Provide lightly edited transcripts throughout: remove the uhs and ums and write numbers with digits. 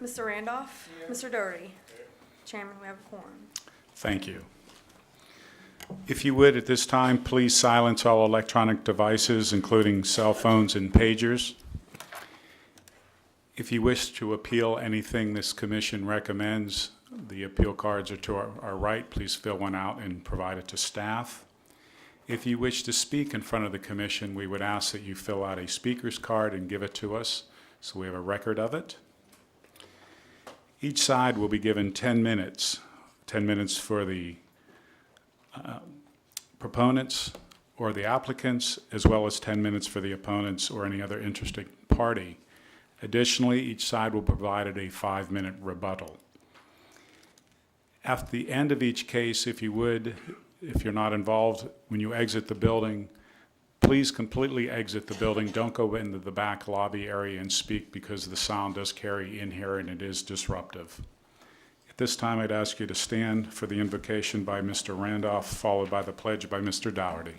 Mr. Randolph. Mr. Doherty. Chairman, we have a quorum. Thank you. If you would, at this time, please silence all electronic devices, including cell phones and pagers. If you wish to appeal anything this commission recommends, the appeal cards are to our right. Please fill one out and provide it to staff. If you wish to speak in front of the commission, we would ask that you fill out a speaker's card and give it to us so we have a record of it. Each side will be given 10 minutes. 10 minutes for the proponents or the applicants, as well as 10 minutes for the opponents or any other interested party. Additionally, each side will provide a 5-minute rebuttal. At the end of each case, if you would, if you're not involved, when you exit the building, please completely exit the building. Don't go into the back lobby area and speak, because the sound does carry in here and it is disruptive. At this time, I'd ask you to stand for the invocation by Mr. Randolph, followed by the pledge by Mr. Dougherty.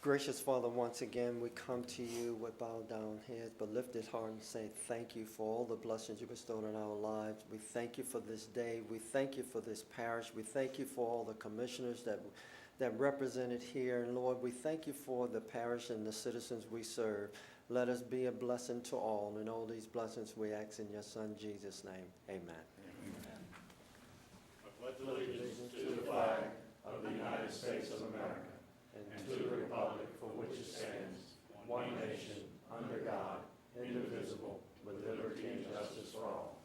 Gracious Father, once again, we come to you with bowed down heads, but lifted heart, and say thank you for all the blessings you bestowed on our lives. We thank you for this day. We thank you for this parish. We thank you for all the commissioners that represented here. And Lord, we thank you for the parish and the citizens we serve. Let us be a blessing to all. And all these blessings we ask in your Son, Jesus' name. Amen. Amen. I pledge allegiance to the flag of the United States of America, and to the republic for which it stands, one nation, under God, indivisible, with liberty and justice for all.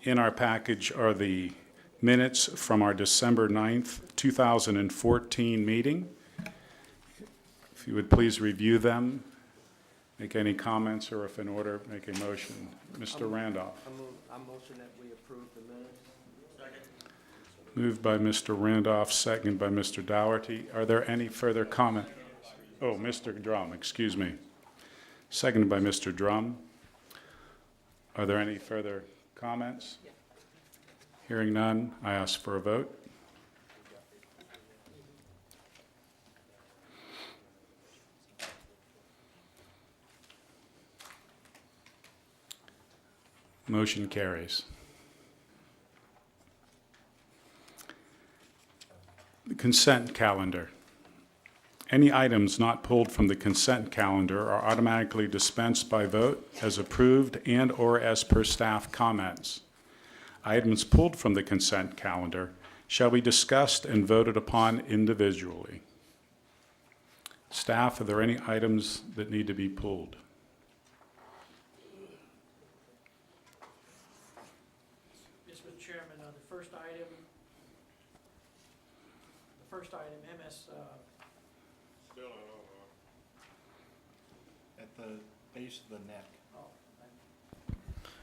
In our package are the minutes from our December 9th, 2014 meeting. If you would please review them, make any comments, or if in order, make a motion. Mr. Randolph. I motion that we approve the minutes. Second. Moved by Mr. Randolph, seconded by Mr. Dougherty. Are there any further comment? Oh, Mr. Drum, excuse me. Seconded by Mr. Drum. Are there any further comments? Hearing none, I ask for a vote. Motion carries. The consent calendar. Any items not pulled from the consent calendar are automatically dispensed by vote as approved and/or as per staff comments. Items pulled from the consent calendar shall be discussed and voted upon individually. Staff, are there any items that need to be pulled? Yes, Mr. Chairman, the first item, MS. Still at the base of the neck.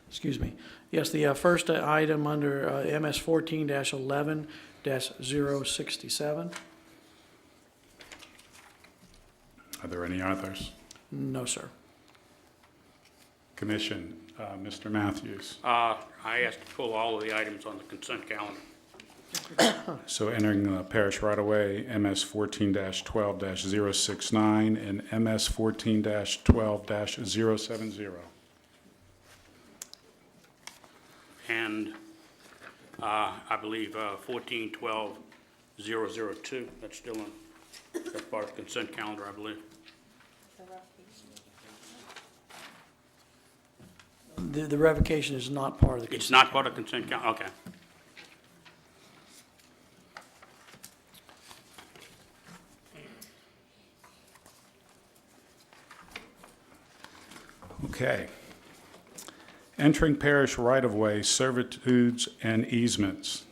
Excuse me. Yes, the first item under MS 14-11-067. Are there any others? No, sir. Commission, Mr. Matthews. I asked to pull all of the items on the consent calendar. So entering parish right away, MS 14-12-069 and MS 14-12-070. And I believe 14-12-002, that's still on, that's part of the consent calendar, I believe. The revocation is not part of the consent. It's not part of the consent calendar, okay. Okay. Entering parish right-of-way, servitudes and easements.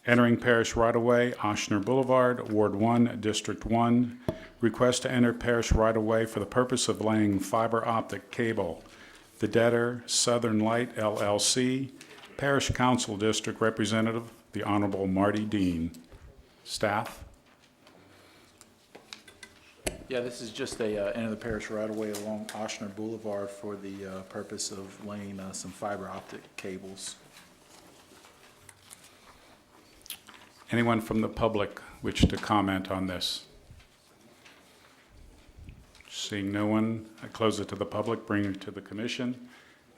Entering parish right-of-way, Oshner Boulevard, Ward 1, District 1. Request to enter parish right-of-way for the purpose of laying fiber optic cable. The debtor, Southern Light LLC. Parish Council District Representative, the Honorable Marty Dean. Staff? Yeah, this is just a end of the parish right away along Oshner Boulevard for the purpose of laying some fiber optic cables. Anyone from the public wish to comment on this? Seeing no one, I close it to the public, bring it to the commission.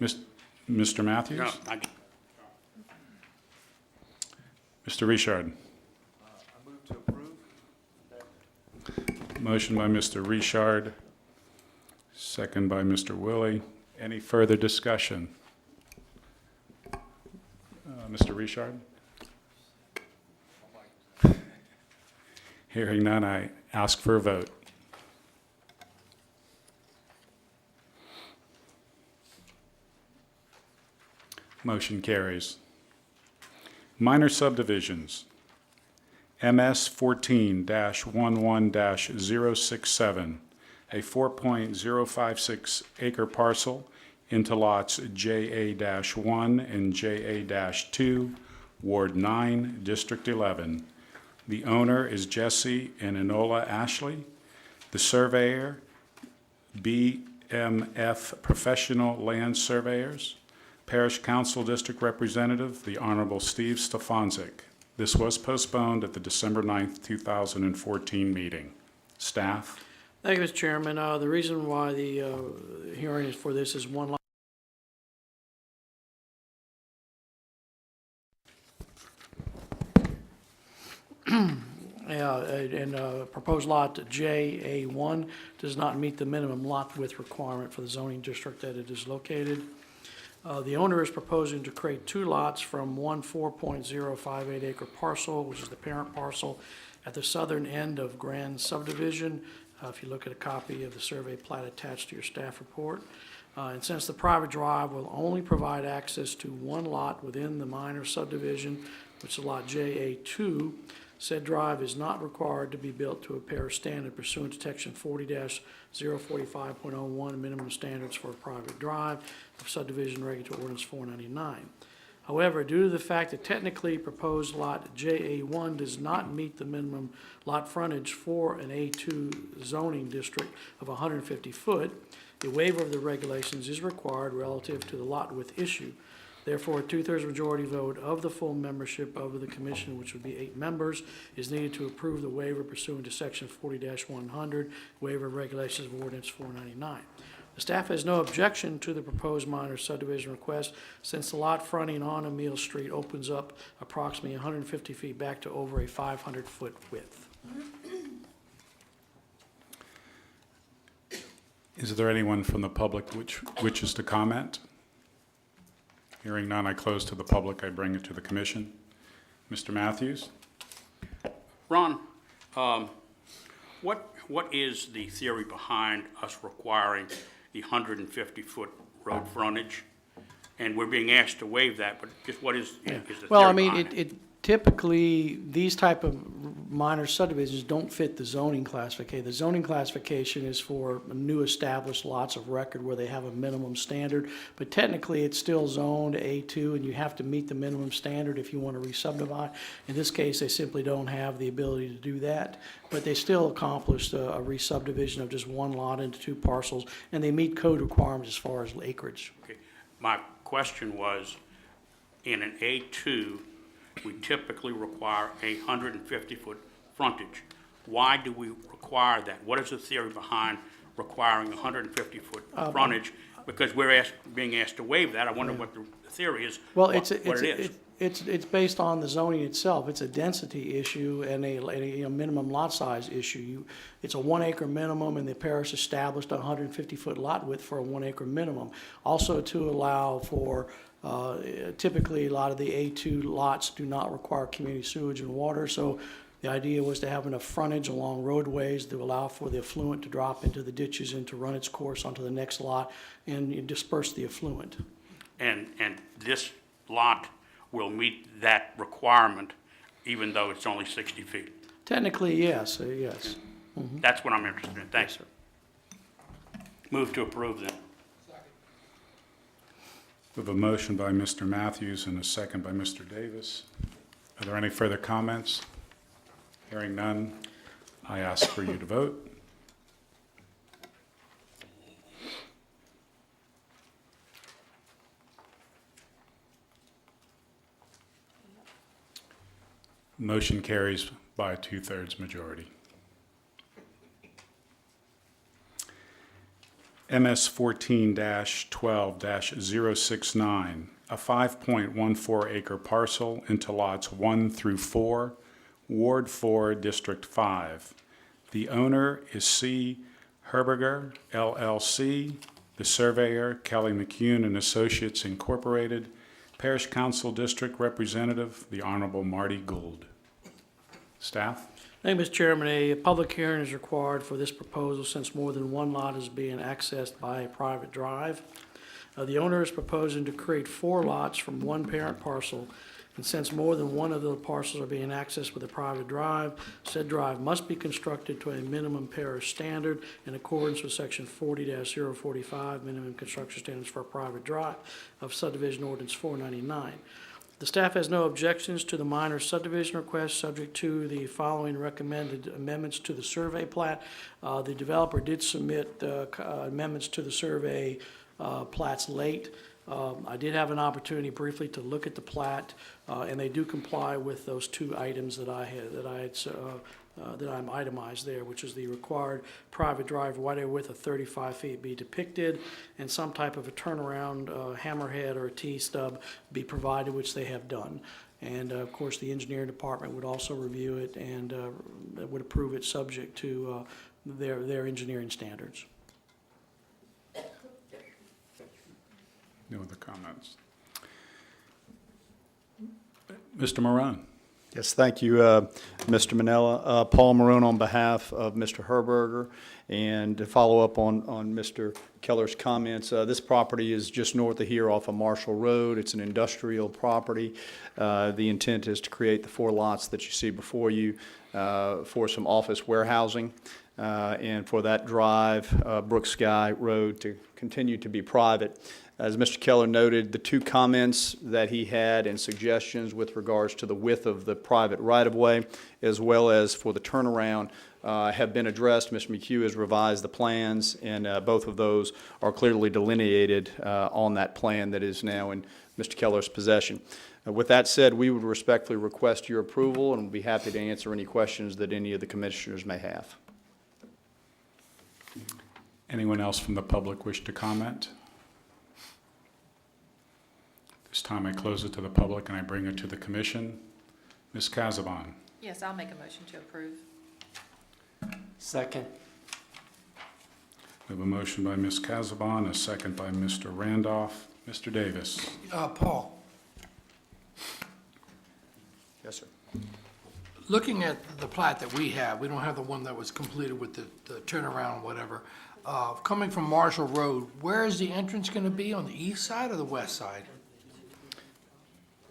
Mr. Matthews? No, I- Mr. Richard? I move to approve. Motion by Mr. Richard, second by Mr. Willie. Any further discussion? Mr. Richard? Hearing none, I ask for a vote. Motion carries. Minor subdivisions. MS 14-11-067, a 4.056 acre parcel into lots JA-1 and JA-2, Ward 9, District 11. The owner is Jesse and Enola Ashley. The surveyor, BMF Professional Land Surveyors. Parish Council District Representative, the Honorable Steve Stefanczyk. This was postponed at the December 9th, 2014 meeting. Staff? Thank you, Mr. Chairman. The reason why the hearing is for this is one lot. Proposed lot JA1 does not meet the minimum lot width requirement for the zoning district that it is located. The owner is proposing to create two lots from one 4.058 acre parcel, which is the parent parcel, at the southern end of Grand Subdivision. If you look at a copy of the survey plat attached to your staff report. And since the private drive will only provide access to one lot within the minor subdivision, which is lot JA2, said drive is not required to be built to a parish standard pursuant to section 40-045.01 minimum standards for a private drive of subdivision regulatory ordinance 499. However, due to the fact that technically proposed lot JA1 does not meet the minimum lot frontage for an A2 zoning district of 150 foot, a waiver of the regulations is required relative to the lot width issue. Therefore, a 2/3 majority vote of the full membership of the commission, which would be 8 members, is needed to approve the waiver pursuant to section 40-100, waiver of regulations of ordinance 499. The staff has no objection to the proposed minor subdivision request since the lot fronting on Emile Street opens up approximately 150 feet back to over a 500-foot width. Is there anyone from the public which wishes to comment? Hearing none, I close to the public. I bring it to the commission. Mr. Matthews? Ron, what is the theory behind us requiring the 150-foot road frontage? And we're being asked to waive that, but just what is the theory Well, I mean, behind it? typically, these type of minor subdivisions don't fit the zoning classification. The zoning classification is for new established lots of record where they have a minimum standard, but technically it's still zoned A2 and you have to meet the minimum standard if you want to re-subdivide. In this case, they simply don't have the ability to do that, but they still accomplished a re-subdivision of just one lot into 2 parcels, and they meet code requirements as far as acreage. Okay. My question was, in an A2, we typically require a 150-foot frontage. Why do we require that? What is the theory behind requiring a 150-foot frontage? Because we're being asked to waive that. I wonder what the theory is, Well, what it is. it's based on the zoning itself. It's a density issue and a minimum lot size issue. It's a 1 acre minimum, and the parish established a 150-foot lot width for a 1 acre minimum. Also to allow for typically a lot of the A2 lots do not require community sewage and water, so the idea was to have enough frontage along roadways to allow for the effluent to drop into the ditches and to run its course onto the next lot and you disperse the effluent. And this lot will meet that requirement even though it's only 60 feet. Technically, yes, yes. That's what I'm interested in. Thanks, sir. Move to approve then. We have a motion by Mr. Matthews and a second by Mr. Davis. Are there any further comments? Hearing none, I ask for you to vote. Motion carries by a 2/3 majority. MS 14-12-069, a 5.14 acre parcel into lots 1 through 4, Ward 4, District 5. The owner is C. Herberger, LLC. The surveyor, Kelly McCune and Associates Incorporated. Parish Council District Representative, the Honorable Marty Gould. Staff? Thank you, Mr. Chairman. A public hearing is required for this proposal since more than one lot is being accessed by a private drive. The owner is proposing to create 4 lots from one parent parcel, and since more than one of the parcels are being accessed with a private drive, said drive must be constructed to a minimum parish standard in accordance with Section 40-045, minimum construction standards for a private drive of subdivision ordinance 499. The staff has no objections to the minor subdivision request, subject to the following recommended amendments to the survey plat. The developer did submit amendments to the survey plats late. I did have an opportunity briefly to look at the plat, and they do comply with those 2 items that I'm itemized there, which is the required private drive right of width of 35 feet be depicted, and some type of a turnaround hammerhead or a T-stub be provided, which they have done. And of course, the engineering department would also review it and would approve it subject to their engineering standards. No other comments. Mr. Marone? Yes, thank you, Mr. Manella. Paul Marone on behalf of Mr. Herberger. And to follow up on Mr. Keller's comments, this property is just north of here off of Marshall Road. It's an industrial property. The intent is to create the 4 lots that you see before you for some office warehousing. And for that drive, Brook Sky Road, to continue to be private. As Mr. Keller noted, the 2 comments that he had and suggestions with regards to the width of the private right-of-way, as well as for the turnaround, have been addressed. Mr. McHugh has revised the plans, and both of those are clearly delineated on that plan that is now in Mr. Keller's possession. With that said, we would respectfully request your approval, and we'll be happy to answer any questions that any of the commissioners may have. Anyone else from the public wish to comment? This time I close it to the public and I bring it to the commission. Ms. Casabon. Yes, I'll make a motion to approve. Second. We have a motion by Ms. Casabon, a second by Mr. Randolph. Mr. Davis. Paul, Yes, sir. looking at the plat that we have, we don't have the one that was completed with the turnaround, whatever. Coming from Marshall Road, where is the entrance going to be, on the east side or the west side?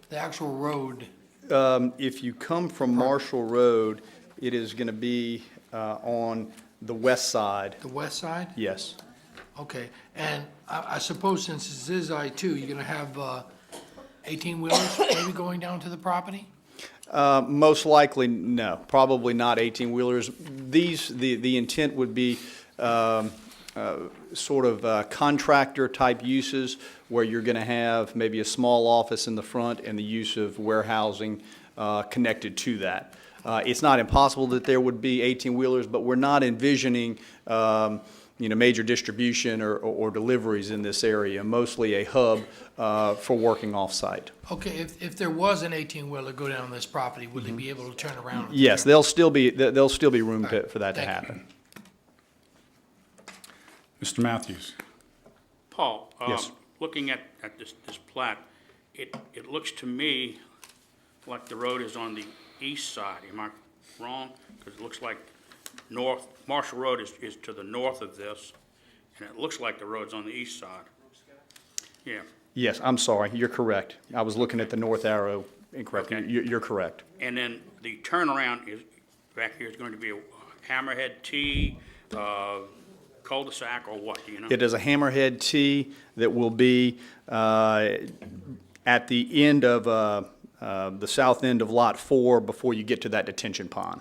The actual road, If you come from Marshall Road, it is going to be on the west side. the west side? Yes. Okay, and I suppose since this is I-2, you're going to have 18-wheelers maybe going down to the property? Most likely, no. Probably not 18-wheelers. The intent would be sort of contractor-type uses where you're going to have maybe a small office in the front and the use of warehousing connected to that. It's not impossible that there would be 18-wheelers, but we're not envisioning major distribution or deliveries in this area, mostly a hub for working off-site. Okay, if there was an 18-wheeler go down this property, would they be able to turn around? Yes, there'll still be room for that to Thank you. happen. Mr. Matthews. Paul, Yes. looking at this plat, it looks to me like the road is on the east side. Am I wrong? Because it looks like Marshall Road is to the north of this, and it looks like the road's on the east side. Yeah. Yes, I'm sorry, you're correct. I was looking at the north arrow incorrectly. Okay. You're correct. And then the turnaround is, back here is going to be a hammerhead T, cul-de-sac, or what, do you know? It is a hammerhead T that will be at the end of the south end of Lot 4 before you get to that detention pond.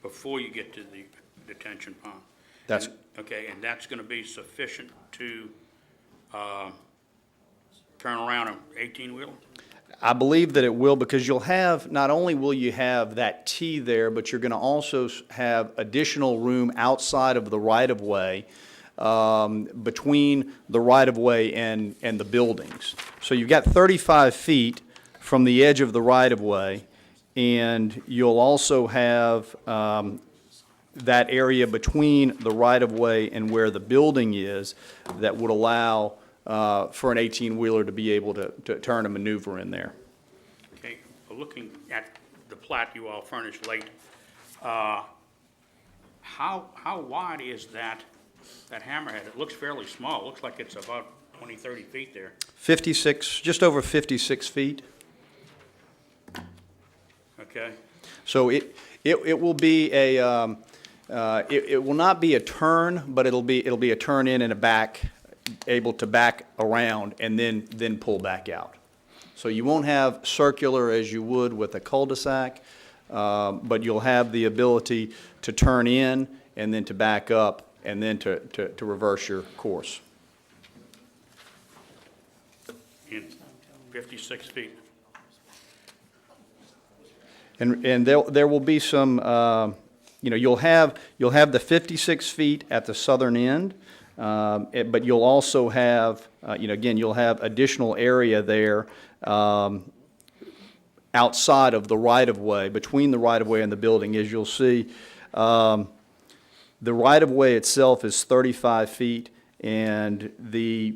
Before you get to the detention pond? That's- And- Okay, and that's going to be sufficient to turn around an 18-wheeler? I believe that it will, because you'll have, not only will you have that T there, but you're going to also have additional room outside of the right-of-way, between the right-of-way and the buildings. So you've got 35 feet from the edge of the right-of-way, and you'll also have that area between the right-of-way and where the building is that would allow for an 18-wheeler to be able to turn and maneuver in there. Okay, well, looking at the plat you all furnished late, how wide is that hammerhead? It looks fairly small. It looks like it's about 20, 30 feet there. 56, just over 56 feet. Okay, So it will be a, it will not be a turn, but it'll be a turn in and a back, able to back around and then pull back out. So you won't have circular as you would with a cul-de-sac, but you'll have the ability to turn in and then to back up and then to reverse your course. in 56 feet. And there will be some, you'll have the 56 feet at the southern end, but you'll also have, again, you'll have additional area there outside of the right-of-way, between the right-of-way and the building. As you'll see, the right-of-way itself is 35 feet, and the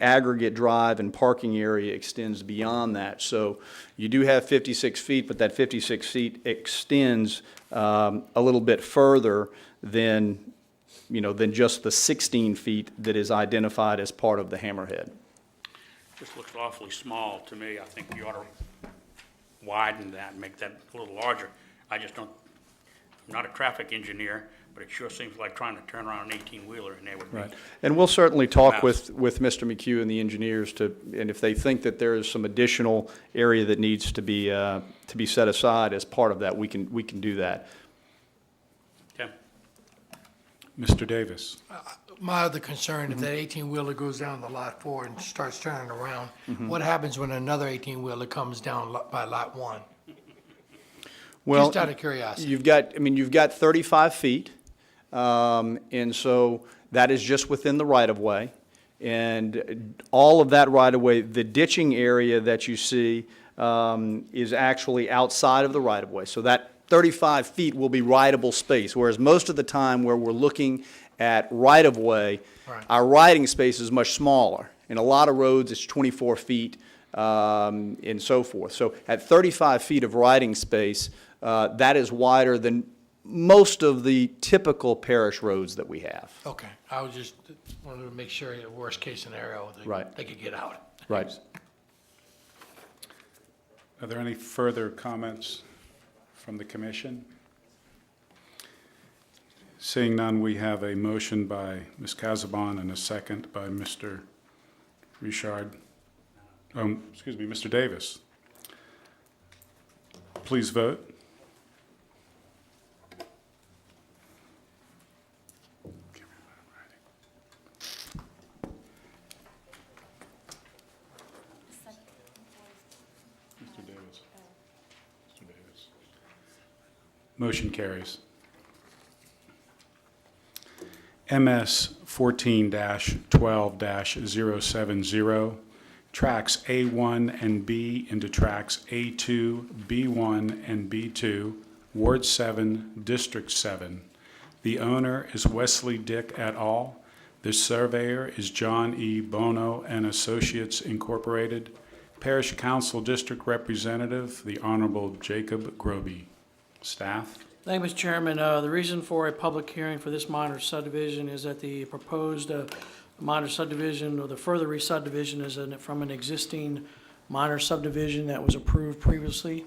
aggregate drive and parking area extends beyond that. So you do have 56 feet, but that 56 feet extends a little bit further than just the 16 feet that is identified as part of the hammerhead. This looks awfully small to me. I think you ought to widen that and make that a little larger. I just don't, I'm not a traffic engineer, but it sure seems like trying to turn around an 18-wheeler and they would be. Right. And we'll certainly talk Mouse. with Mr. McHugh and the engineers and if they think that there is some additional area that needs to be set aside as part of that, we can do that. Okay. Mr. Davis. My other concern, if that 18-wheeler goes down to Lot 4 and starts turning around, what happens when another 18-wheeler comes down by Lot 1? Well, Just out of curiosity. you've got 35 feet, and so that is just within the right-of-way. And all of that right-of-way, the ditching area that you see is actually outside of the right-of-way. So that 35 feet will be rideable space, whereas most of the time where we're looking at right-of-way, Right. our riding space is much smaller. In a lot of roads, it's 24 feet and so forth. So at 35 feet of riding space, that is wider than most of the typical parish roads that we have. Okay, I was just wanted to make sure, in the worst-case scenario, Right. they could get out. Right. Are there any further comments from the commission? Seeing none, we have a motion by Ms. Casabon and a second by Mr. Richard, Mr. Davis. Please vote. Mr. Davis. Mr. Davis. Motion carries. MS 14-12-070, tracks A1 and B into tracks A2, B1, and B2, Ward 7, District 7. The owner is Wesley Dick et al. The surveyor is John E. Bono and Associates Incorporated. Parish Council District Representative, the Honorable Jacob Groby. Staff? Thank you, Mr. Chairman. The reason for a public hearing for this minor subdivision is that the proposed minor subdivision or the further re-subdivision is from an existing minor subdivision that was approved previously.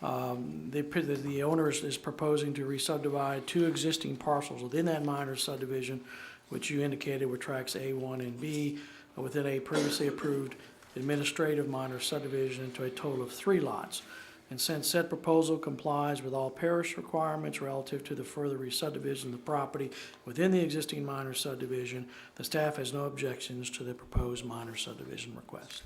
The owner is proposing to re-subdivide two existing parcels within that minor subdivision, which you indicated were tracks A1 and B, within a previously approved administrative minor subdivision into a total of 3 lots. And since said proposal complies with all parish requirements relative to the further re-subdivision of the property within the existing minor subdivision, the staff has no objections to the proposed minor subdivision request.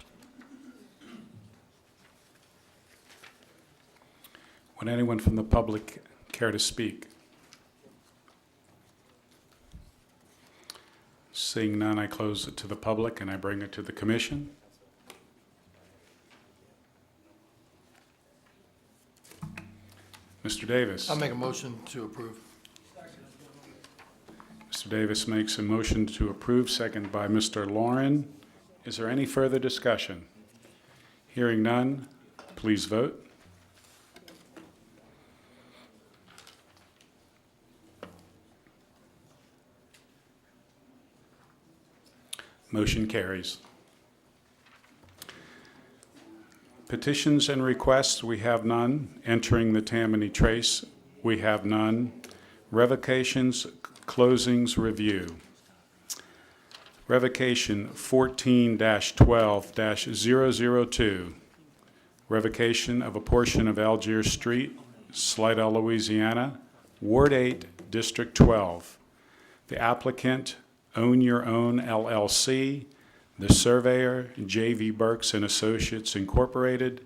Would anyone from the public care to speak? Seeing none, I close it to the public and I bring it to the commission. Mr. Davis. I'll make a motion to approve. Mr. Davis makes a motion to approve, second by Mr. Lauren. Is there any further discussion? Hearing none, please vote. Motion carries. Petitions and requests, we have none. Entering the Tammany Trace, we have none. Revocations, closings, review. Revocation 14-12-002. Revocation of a portion of Algiers Street, Slidell, Louisiana, Ward 8, District 12. The applicant, Own Your Own LLC, the surveyor, J.V. Burks and Associates Incorporated,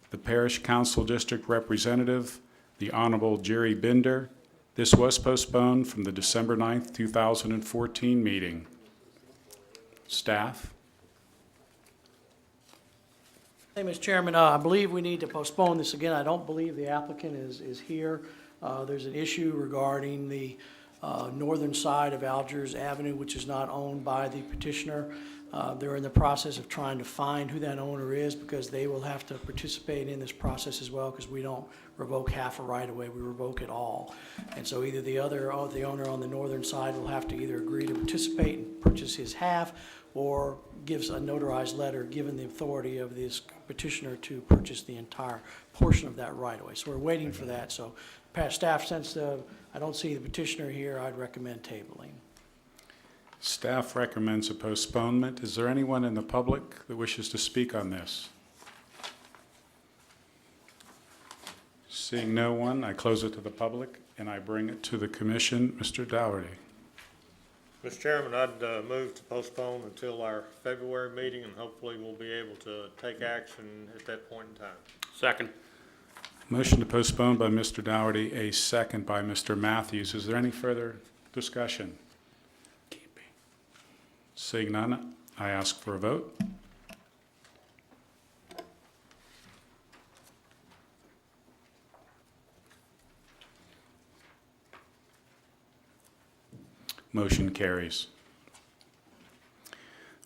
the Parish Council District Representative, the Honorable Jerry Bender. This was postponed from the December 9th, 2014 meeting. Staff? Hey, Mr. Chairman, I believe we need to postpone this again. I don't believe the applicant is here. There's an issue regarding the northern side of Algiers Avenue, which is not owned by the petitioner. They're in the process of trying to find who that owner is because they will have to participate in this process as well because we don't revoke half a right-of-way, we revoke it all. And so either the owner on the northern side will have to either agree to participate and purchase his half or gives a notarized letter giving the authority of this petitioner to purchase the entire portion of that right-of-way. So we're waiting for that. So staff, since I don't see the petitioner here, I'd recommend tabling. Staff recommends a postponement. Is there anyone in the public that wishes to speak on this? Seeing no one, I close it to the public and I bring it to the commission. Mr. Dougherty. Mr. Chairman, I'd move to postpone until our February meeting, and hopefully we'll be able to take action at that point in time. Second. Motion to postpone by Mr. Dougherty, a second by Mr. Matthews. Is there any further discussion? Seeing none, I ask for a vote. Motion carries.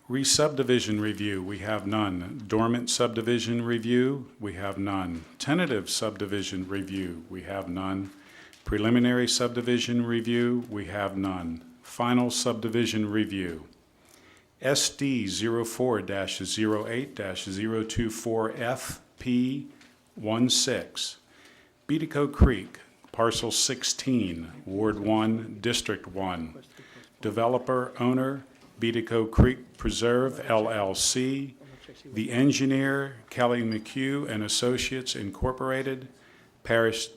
Re-subdivision review, we have none. Dormant subdivision review, we have none. Tentative subdivision review, we have none. Preliminary subdivision review, we have none. Final subdivision review. SD 04-08-024FP16, Beatico Creek, Parcel 16, Ward 1, District 1. Developer, owner, Beatico Creek Preserve, LLC. The engineer, Kelly McHugh and Associates Incorporated. Parish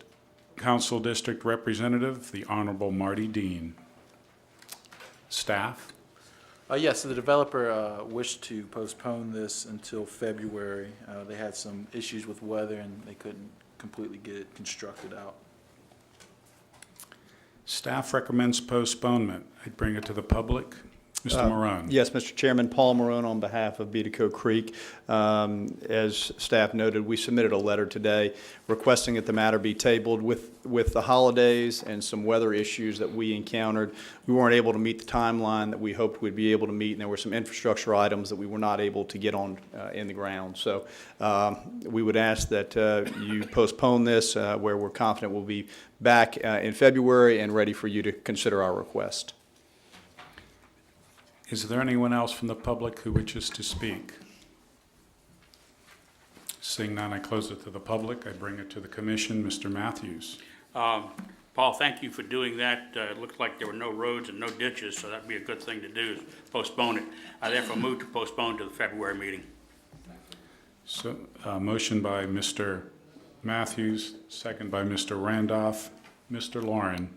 Council District Representative, the Honorable Marty Dean. Staff? Yes, so the developer wished to postpone this until February. They had some issues with weather and they couldn't completely get it constructed out. Staff recommends postponement. I'd bring it to the public. Mr. Morone. Yes, Mr. Chairman, Paul Morone on behalf of Beatico Creek. As staff noted, we submitted a letter today requesting that the matter be tabled with the holidays and some weather issues that we encountered. We weren't able to meet the timeline that we hoped we'd be able to meet, and there were some infrastructure items that we were not able to get on in the ground. So we would ask that you postpone this where we're confident we'll be back in February and ready for you to consider our request. Is there anyone else from the public who wishes to speak? Seeing none, I close it to the public. I bring it to the commission. Mr. Matthews. Paul, thank you for doing that. It looked like there were no roads and no ditches, so that'd be a good thing to do, is postpone it. I therefore move to postpone to the February meeting. So, motion by Mr. Matthews, second by Mr. Randolph. Mr. Lauren.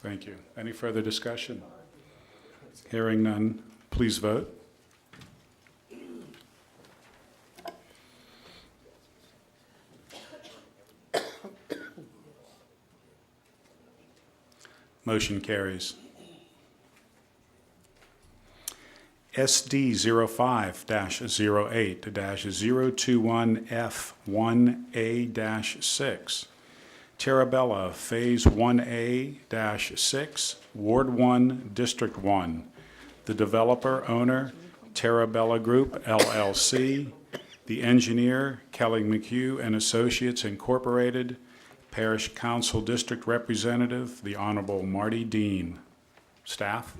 Thank you. Any further discussion? Hearing none, please vote. Motion carries. SD 05-08-021F1A-6, Terabella Phase 1A-6, Ward 1, District 1. The developer owner, Terabella Group, LLC. The engineer, Kelly McHugh and Associates Incorporated. Parish Council District Representative, the Honorable Marty Dean. Staff?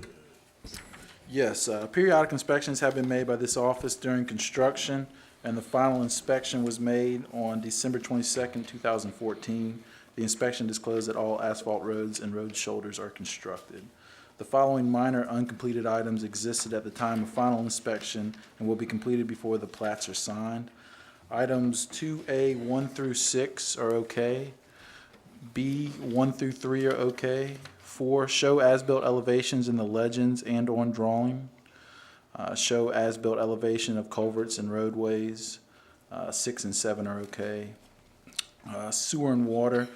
Yes, periodic inspections have been made by this office during construction, and the final inspection was made on December 22nd, 2014. The inspection disclosed that all asphalt roads and road shoulders are constructed. The following minor uncompleted items existed at the time of final inspection and will be completed before the plats are signed. Items 2A 1 through 6 are okay. B 1 through 3 are okay. 4, show as-built elevations in the legends and on drawing. Show as-built elevation of culverts and roadways. 6 and 7 are okay. Sewer and water,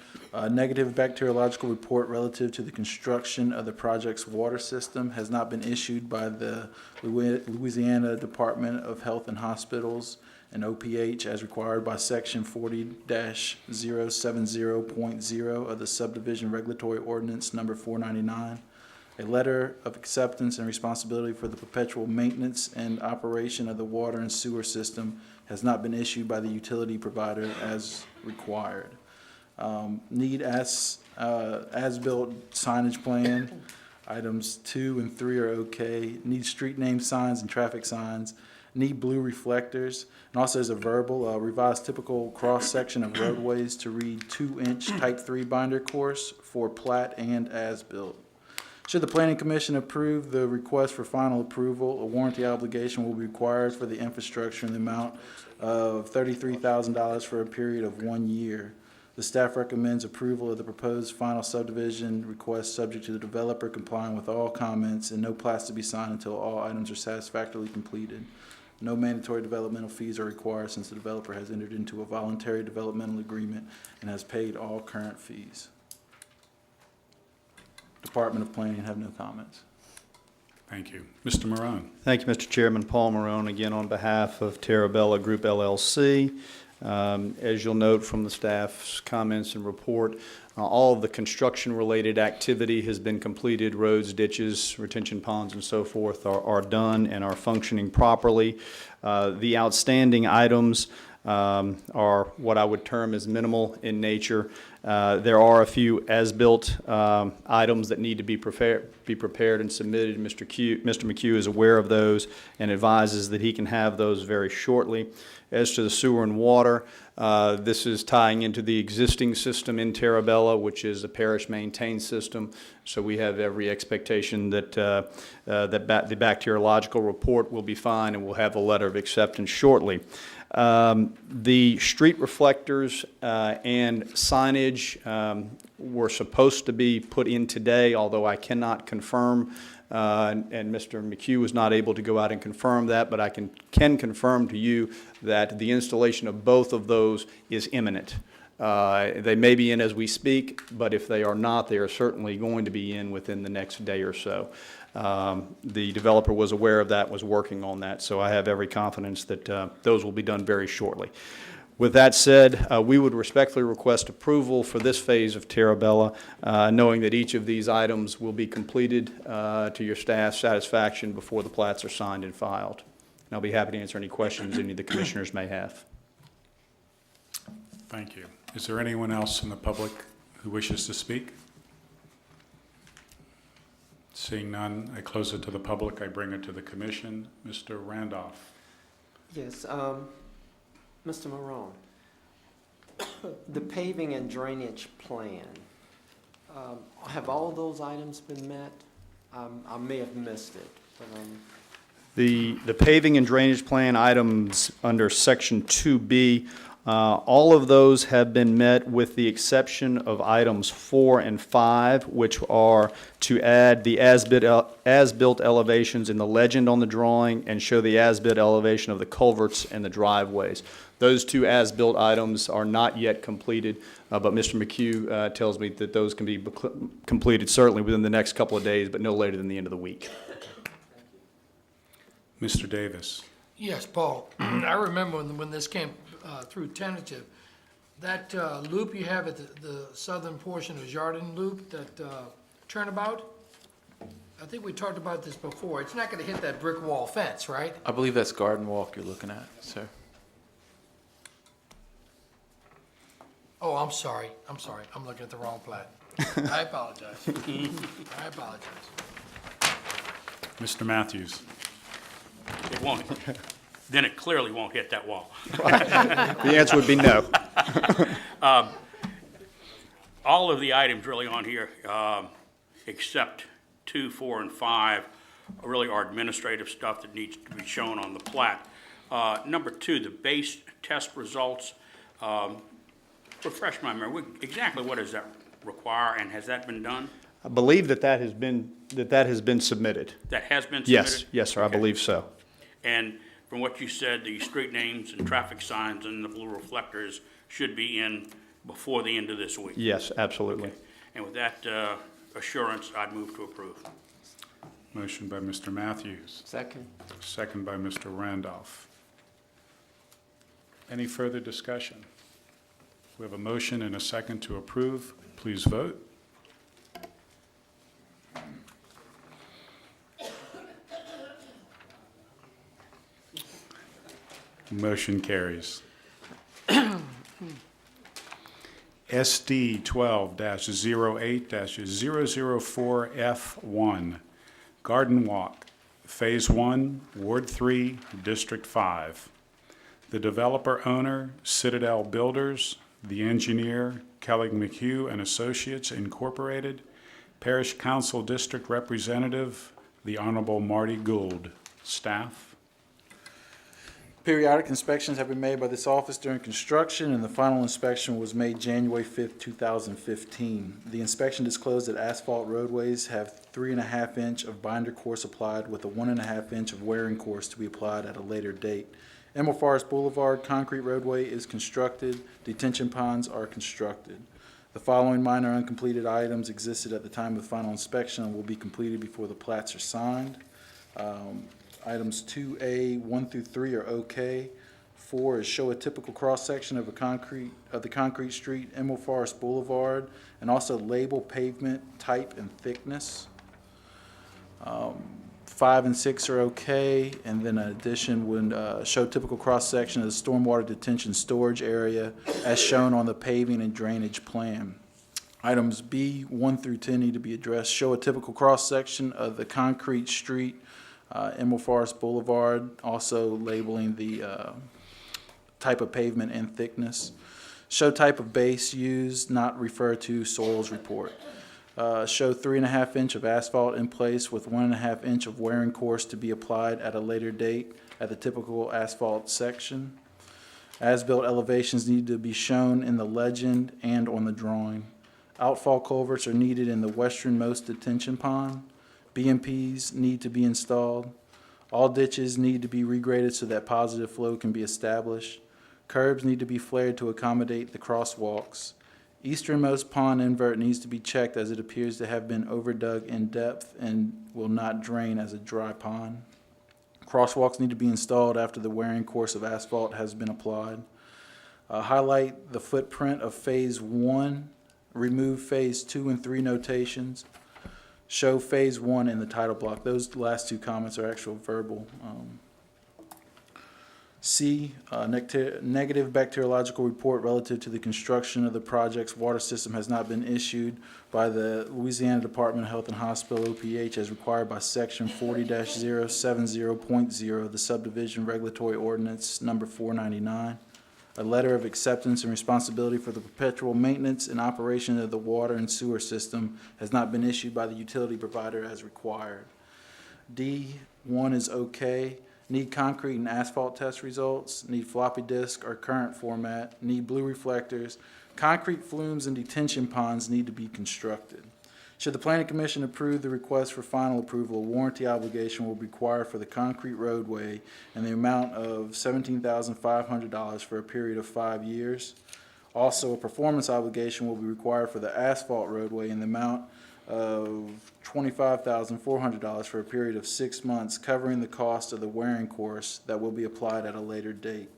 negative bacteriological report relative to the construction of the project's water system has not been issued by the Louisiana Department of Health and Hospitals and OPH as required by Section 40-070.0 of the Subdivision Regulatory Ordinance Number 499. A letter of acceptance and responsibility for the perpetual maintenance and operation of the water and sewer system has not been issued by the utility provider as required. Need as-built signage plan. Items 2 and 3 are okay. Need street name signs and traffic signs. Need blue reflectors. And also as a verbal, revised typical cross-section of roadways to read 2-inch type 3 binder course for plat and as-built. Should the Planning Commission approve the request for final approval, a warranty obligation will be required for the infrastructure in the amount of $33,000 for a period of 1 year. The staff recommends approval of the proposed final subdivision request subject to the developer complying with all comments and no plats to be signed until all items are satisfactorily completed. No mandatory developmental fees are required since the developer has entered into a voluntary developmental agreement and has paid all current fees. Department of Planning have no comments. Thank you. Mr. Morone. Thank you, Mr. Chairman. Paul Marone, again on behalf of Terabella Group LLC. As you'll note from the staff's comments and report, all of the construction-related activity has been completed. Roads, ditches, retention ponds, and so forth are done and are functioning properly. The outstanding items are what I would term as minimal in nature. There are a few as-built items that need to be prepared and submitted. Mr. McHugh is aware of those and advises that he can have those very shortly. As to the sewer and water, this is tying into the existing system in Terabella, which is a parish-maintained system. So we have every expectation that the bacteriological report will be fine, and we'll have a letter of acceptance shortly. The street reflectors and signage were supposed to be put in today, although I cannot confirm, and Mr. McHugh was not able to go out and confirm that, but I can confirm to you that the installation of both of those is imminent. They may be in as we speak, but if they are not, they are certainly going to be in within the next day or so. The developer was aware of that, was working on that, so I have every confidence that those will be done very shortly. With that said, we would respectfully request approval for this phase of Terabella, knowing that each of these items will be completed to your staff's satisfaction before the plats are signed and filed. And I'll be happy to answer any questions any of the commissioners may have. Thank you. Is there anyone else in the public who wishes to speak? Seeing none, I close it to the public. I bring it to the commission. Mr. Randolph. Yes, Mr. Morone, the paving and drainage plan, have all those items been met? I may have missed it, but The paving and drainage plan items under Section 2B, all of those have been met with the exception of items 4 and 5, which are to add the as-built elevations in the legend on the drawing and show the as-built elevation of the culverts and the driveways. Those two as-built items are not yet completed, but Mr. McHugh tells me that those can be completed certainly within the next couple of days, but no later than the end of the week. Mr. Davis. Yes, Paul, I remember when this came through tentative, that loop you have at the southern portion of Jardin Loop, that turnabout, I think we talked about this before. It's not going to hit that brick wall fence, right? I believe that's Garden Walk you're looking at, sir. Oh, I'm sorry. I'm looking at the wrong plat. I apologize. I apologize. Mr. Matthews. It won't, then it clearly won't hit that wall. The answer would be no. All of the items really on here, except 2, 4, and 5, really are administrative stuff that needs to be shown on the plat. Number 2, the base test results. Refresh my memory, exactly what does that require, and has that been done? I believe that has been submitted. That has been submitted? Yes, sir, I Okay. believe so. And from what you said, the street names and traffic signs and the blue reflectors should be in before the end of this week? Yes, absolutely. And with that assurance, I'd move to approve. Motion by Mr. Matthews, Second. second by Mr. Randolph. Any further discussion? We have a motion and a second to approve. Please vote. Motion carries. SD 12-08-004F1, Garden Walk, Phase 1, Ward 3, District 5. The developer owner, Citadel Builders. The engineer, Kelly McHugh and Associates Incorporated. Parish Council District Representative, the Honorable Marty Gould. Staff. Periodic inspections have been made by this office during construction, and the final inspection was made January 5th, 2015. The inspection disclosed that asphalt roadways have 3.5 inch of binder course applied with a 1.5 inch of wearing course to be applied at a later date. Emerald Forest Boulevard concrete roadway is constructed. Detention ponds are constructed. The following minor uncompleted items existed at the time of the final inspection and will be completed before the plats are signed. Items 2A, 1 through 3 are okay. 4 is show a typical cross-section of the concrete street, Emerald Forest Boulevard, and also label pavement type and thickness. 5 and 6 are okay, and then in addition would show typical cross-section of the stormwater detention storage area as shown on the paving and drainage plan. Items B, 1 through 10 need to be addressed. Show a typical cross-section of the concrete street, Emerald Forest Boulevard, also labeling the type of pavement and thickness. Show type of base used, not refer to soils report. Show 3.5 inch of asphalt in place with 1.5 inch of wearing course to be applied at a later date at the typical asphalt section. As-built elevations need to be shown in the legend and on the drawing. Outfall culverts are needed in the westernmost detention pond. BMPs need to be installed. All ditches need to be regraded so that positive flow can be established. Curbs need to be flared to accommodate the crosswalks. Easternmost pond invert needs to be checked as it appears to have been overdug in depth and will not drain as a dry pond. Crosswalks need to be installed after the wearing course of asphalt has been applied. Highlight the footprint of Phase 1. Remove Phase 2 and 3 notations. Show Phase 1 in the title block. Those last two comments are actual verbal. C, negative bacteriological report relative to the construction of the project's water system has not been issued by the Louisiana Department of Health and Hospital, OPH, as required by Section 40-070.0 of the Subdivision Regulatory Ordinance Number 499. A letter of acceptance and responsibility for the perpetual maintenance and operation of the water and sewer system has not been issued by the utility provider as required. D, 1 is okay. Need concrete and asphalt test results. Need floppy disk or current format. Need blue reflectors. Concrete flumes and detention ponds need to be constructed. Should the Planning Commission approve the request for final approval, a warranty obligation will be required for the concrete roadway in the amount of $17,500 for a period of 5 years. Also, a performance obligation will be required for the asphalt roadway in the amount of $25,400 for a period of 6 months, covering the cost of the wearing course that will be applied at a later date.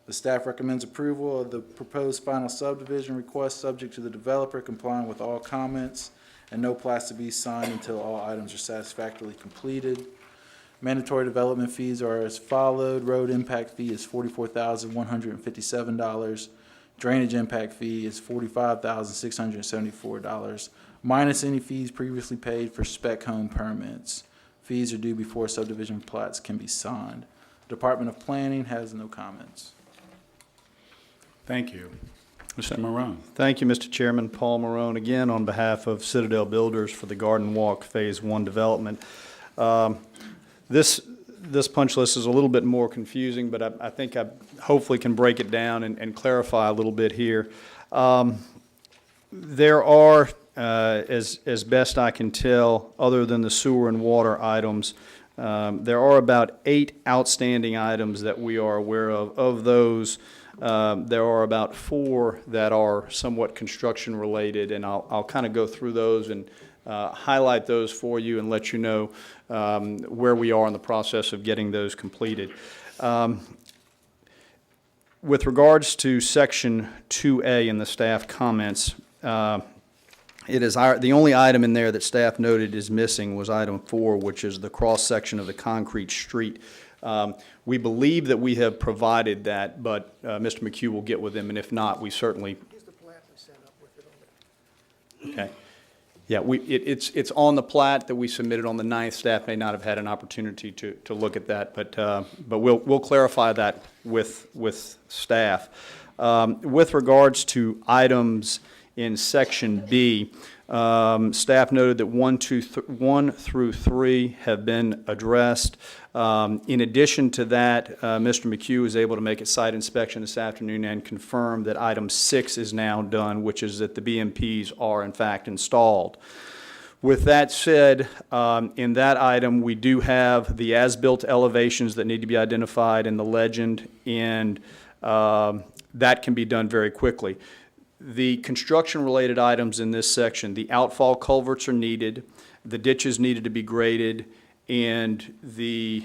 The staff recommends approval of the proposed final subdivision request subject to the developer complying with all comments and no plats to be signed until all items are satisfactorily completed. Mandatory development fees are as followed. Road impact fee is $44,157. Drainage impact fee is $45,674, minus any fees previously paid for spec home permits. Fees are due before subdivision plats can be signed. Department of Planning has no comments. Thank you. Mr. Marone. Thank you, Mr. Chairman. Paul Marone, again, on behalf of Citadel Builders for the Garden Walk Phase 1 development. This punch list is a little bit more confusing, but I think I hopefully can break it down and clarify a little bit here. There are, as best I can tell, other than the sewer and water items, there are about 8 outstanding items that we are aware of. Of those, there are about 4 that are somewhat construction related, and I'll kind of go through those and highlight those for you and let you know where we are in the process of getting those completed. With regards to Section 2A in the staff comments, it is the only item in there that staff noted is missing was item 4, which is the cross-section of the concrete street. We believe that we have provided that, but Mr. McHugh will get with him, and if not, we certainly... Here's the plat we sent up with it on it. Okay. Yeah, it's on the plat that we submitted on the 9th. Staff may not have had an opportunity to look at that, but we'll clarify that with staff. With regards to items in Section B, staff noted that 1 through 3 have been addressed. In addition to that, Mr. McHugh was able to make a site inspection this afternoon and confirm that item 6 is now done, which is that the BMPs are in fact installed. With that said, in that item, we do have the as-built elevations that need to be identified in the legend, and that can be done very quickly. The construction-related items in this section, the outfall culverts are needed, the ditches needed to be graded, and the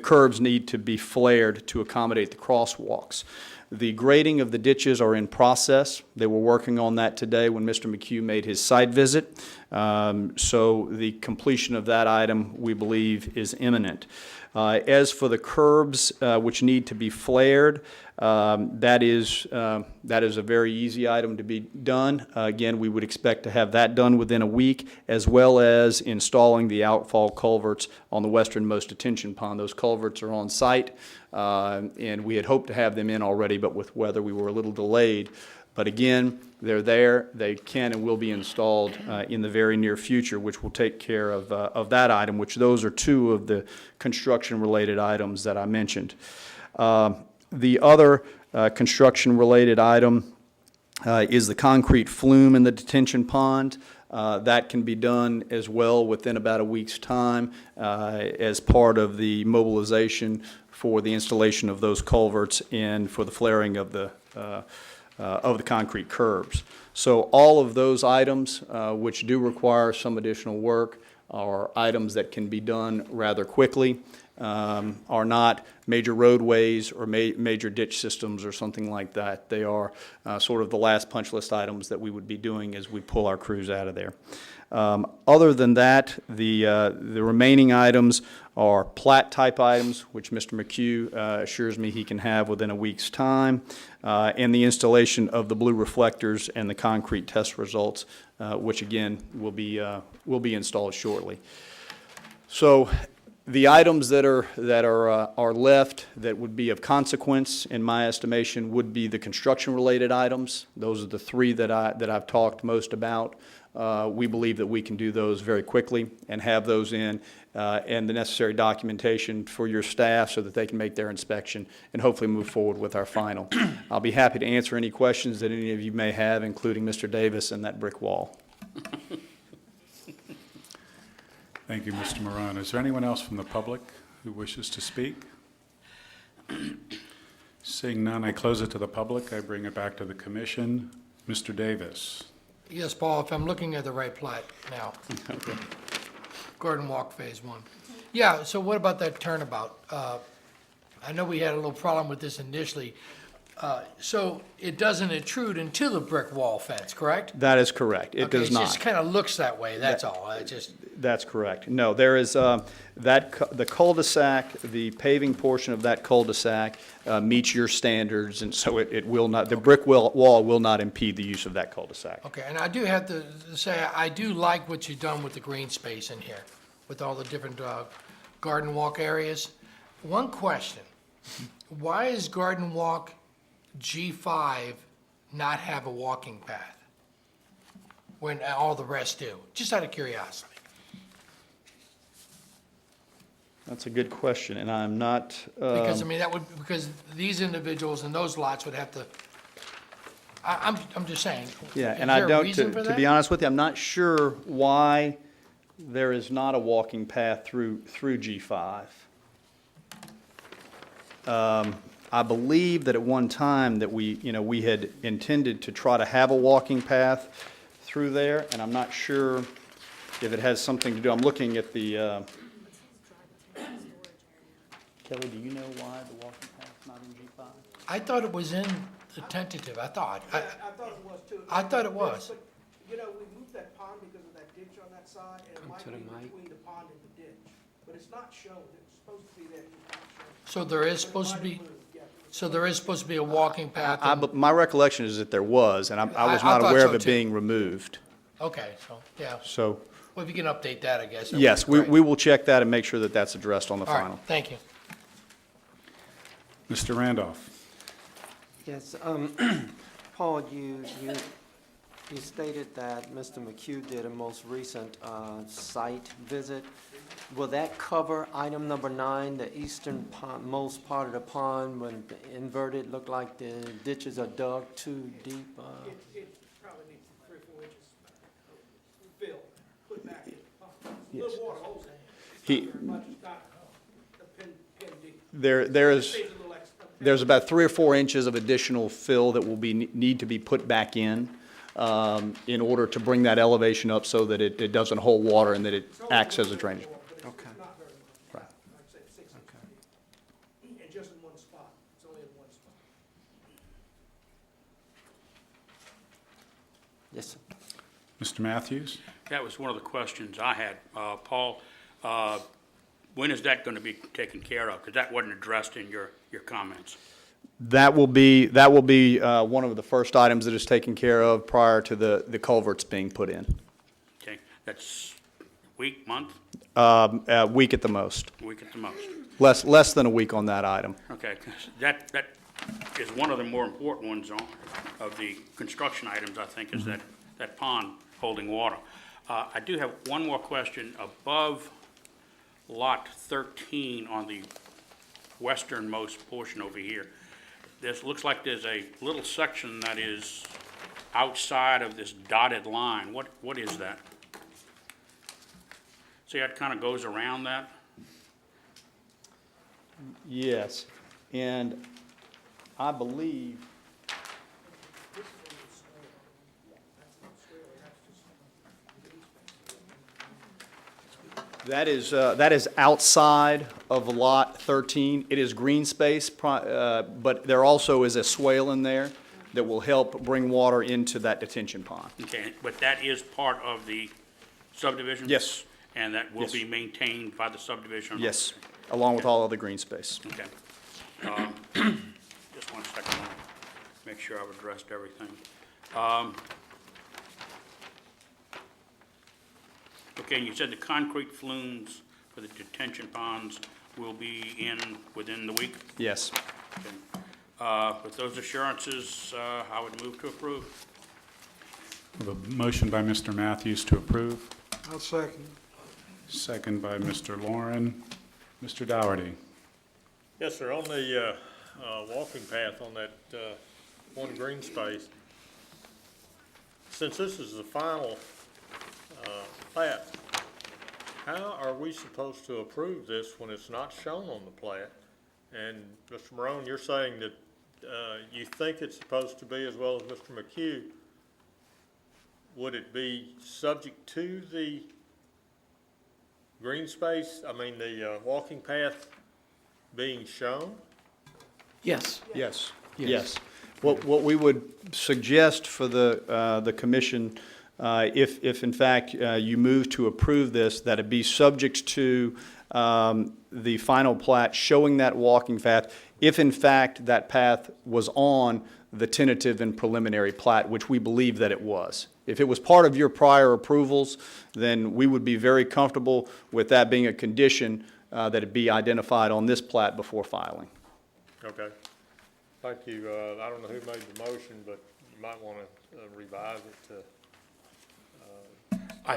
curbs need to be flared to accommodate the crosswalks. The grading of the ditches are in process. They were working on that today when Mr. McHugh made his site visit. So the completion of that item, we believe, is imminent. As for the curbs, which need to be flared, that is a very easy item to be done. Again, we would expect to have that done within a week, as well as installing the outfall culverts on the westernmost detention pond. Those culverts are on site, and we had hoped to have them in already, but with weather we were a little delayed. But again, they're there. They can and will be installed in the very near future, which will take care of that item, which those are 2 of the construction-related items that I mentioned. The other construction-related item is the concrete flume in the detention pond. That can be done as well within about a week's time as part of the mobilization for the installation of those culverts and for the flaring of the concrete curbs. So all of those items, which do require some additional work, are items that can be done rather quickly, are not major roadways or major ditch systems or something like that. They are sort of the last punch list items that we would be doing as we pull our crews out of there. Other than that, the remaining items are plat type items, which Mr. McHugh assures me he can have within a week's time, and the installation of the blue reflectors and the concrete test results, which again will be installed shortly. So the items that are left that would be of consequence, in my estimation, would be the construction-related items. Those are the 3 that I've talked most about. We believe that we can do those very quickly and have those in and the necessary documentation for your staff so that they can make their inspection and hopefully move forward with our final. I'll be happy to answer any questions that any of you may have, including Mr. Davis and that brick wall. Thank you, Mr. Marone. Is there anyone else from the public who wishes to speak? Seeing none, I close it to the public. I bring it back to the commission. Mr. Davis. Yes, Paul, if I'm looking at the right plat now. Garden Walk Phase 1. Yeah, so what about that turnabout? I know we had a little problem with this initially. So it doesn't intrude into the brick wall fence, correct? That is correct. It does Okay, not. it just kind of looks that way, that's all. I just, That's correct. No, there is, the cul-de-sac, the paving portion of that cul-de-sac meets your standards, and so it will not, the brick wall will not impede the use of that cul-de-sac. okay, and I do have to say, I do like what you've done with the green space in here, with all the different garden walk areas. One question, why is Garden Walk G5 not have a walking path when all the rest do? Just out of curiosity. That's a good question, and I'm not, Because, I mean, that would, because these individuals and those lots would have to, I'm just saying. yeah, is and I there a don't, reason for to be that? honest with you, I'm not sure why there is not a walking path through G5. I believe that at one time that we had intended to try to have a walking path through there, and I'm not sure if it has something to do, I'm looking at the, Kelly, do you know why the walking path's not in G5? I thought it was in the tentative, I thought. I thought it was too. I thought it was. But, you know, we moved that pond because of that ditch on that side, and it might be between the pond and the ditch. But it's not shown, it's supposed to be there, it's not shown. So there is supposed to be, so there is supposed to be a walking path? My recollection is that there was, and I was I not thought aware so of it too. being removed. Okay, so, yeah. So, Well, if you can update that, I guess. that would yes, be we great. will check that and make sure that that's addressed on the All right, final. thank you. Mr. Randolph. Yes, Paul, you stated that Mr. McHugh did a most recent site visit. Will that cover item number 9, the eastern most part of the pond, when the inverted, looked like the ditches are dug too deep? It probably needs 3 or 4 inches fill, put back in the pond. Yes. Little water holes in it. He- Not very much, it's not a pin deep. There is, Saves a little extra. there's about 3 or 4 inches of additional fill that will need to be put back in order to bring that elevation up so that it doesn't hold water and that it acts as a drainage. Okay. Not very much. Right. Like I said, 6 inches deep. And just in one spot, it's only in one spot. Yes, sir. Mr. Matthews? That was one of the questions I had. Paul, when is that going to be taken care of? Because that wasn't addressed in your comments. That will be one of the first items that is taken care of prior to the culverts being put in. Okay, that's week, month, A week at the most. week at the most. Less than a week on that item. Okay, 'cause that is one of the more important ones of the construction items, I think, is that pond holding water. I do have one more question. Above Lot 13 on the westernmost portion over here, looks like there's a little section that is outside of this dotted line. What is that? See how it kind of goes around that? Yes, and I believe that is outside of Lot 13. It is green space, but there also is a swale in there that will help bring water into that detention pond. Okay, but that is part of the subdivision? Yes. And that will Yes. be maintained by the subdivision? Yes, along with all other green space. Okay. Just one second, I'll make sure I've addressed everything. Okay, and you said the concrete flumes for the detention ponds will be in within the week? Yes. Okay. With those assurances, I would move to approve. We have a motion by Mr. Matthews to approve, I'll second. second by Mr. Lauren. Mr. Dougherty. Yes, sir, on the walking path on that one green space, since this is the final plat, how are we supposed to approve this when it's not shown on the plat? And Mr. Morone, you're saying that, you think it's supposed to be as well as Mr. McHugh. Would it be subject to the green space, the walking path being shown? Yes. Yes. Yes. Yes. What we would suggest for the commission, if in fact you move to approve this, that it be subject to the final plat showing that walking path, if in fact that path was on the tentative and preliminary plat, which we believe that it was. If it was part of your prior approvals, then we would be very comfortable with that being a condition that it be identified on this plat before filing. Okay. Thank you. I don't know who made the motion, but you might want to revise it to